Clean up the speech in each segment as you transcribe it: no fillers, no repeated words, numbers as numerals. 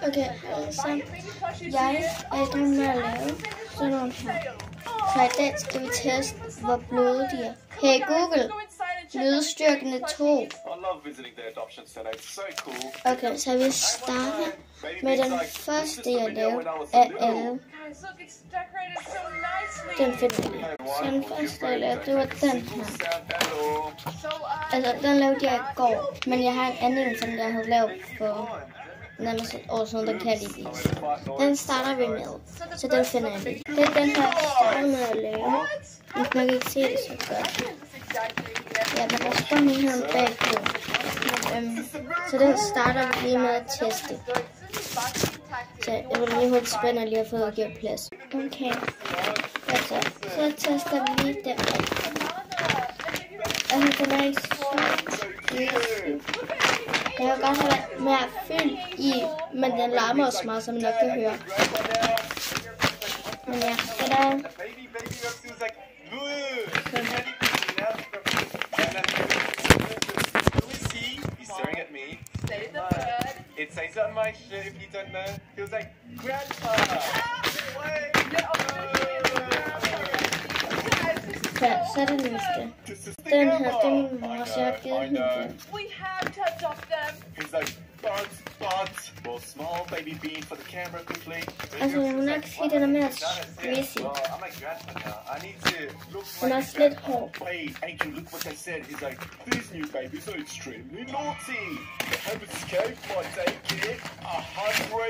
Okay, altså, jeg er i gang med at lave sådan nogle her. Så i dag skal vi teste, hvor bløde de er. Hey Google, lydstyrkende 2. Okay, så vi starter med den første, jeg lavede af alle. Den finder vi. Så den første, jeg lavede, det var den her. Altså, den lavede jeg i går, men jeg har en anden, som jeg havde lavet for nærmest et år siden, den kan jeg lige vise. Den starter vi med, så den finder jeg lige. Det er den her, jeg starter med at lave. Man kan ikke se det så godt. Ja, der er også bare her bagpå. Så den starter vi lige med at teste. Så jeg vil lige hurtigt spænde og lige have fået at give plads. Okay, altså, så tester vi lige den. Altså, den er ikke så jeg har godt have været mere fyld i, men den larmer også meget, som man nok kan høre. Men ja, så der It says on my shirt, if you don't know. He was like, Grandpa! Ja, så er det næste. Den her, det er min mor, så jeg har givet hende den. Altså, jeg må nok sige, at den er mere squeezy. Den er også lidt hård.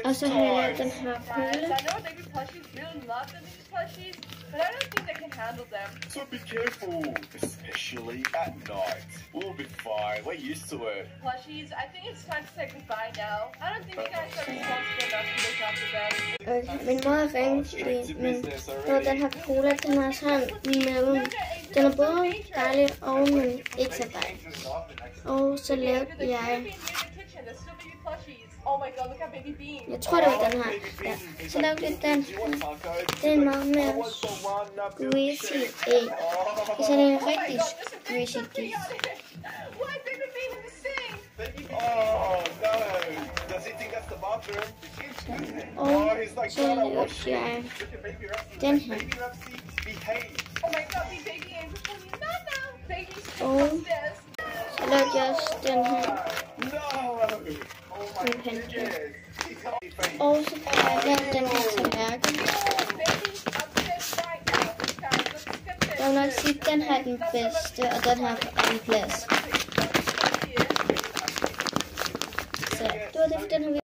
Og så har jeg lavet den her kugle. But I don't think they can handle them. So be careful, especially at night. We'll be fine. We're used to it. Plushies, I think it's time to say goodbye now. I don't think you guys are responsible enough to look after them. Okay, min mor er ringet, fordi den her cola, den er sådan mellem. Den er både dejlig og men ikke så dejlig. Og så lavede jeg... Oh my god, look at baby bean. Jeg tror, det var den her. Ja. Så lavede jeg den her. Det er meget mere squeezy æg. Så det er en rigtig squeezy æg. Why baby bean in the sink? Oh no! Does he think that's the bathroom? Og så lavede jeg den her. Oh my god, the baby ain't pushing me. No, baby's Og upstairs. så lavede jeg også den her. En pancake. Og så har jeg lavet den her tallerken. Jeg vil nok sige, at den her er den bedste, og den her er på anden plads. Så det var det for den her video.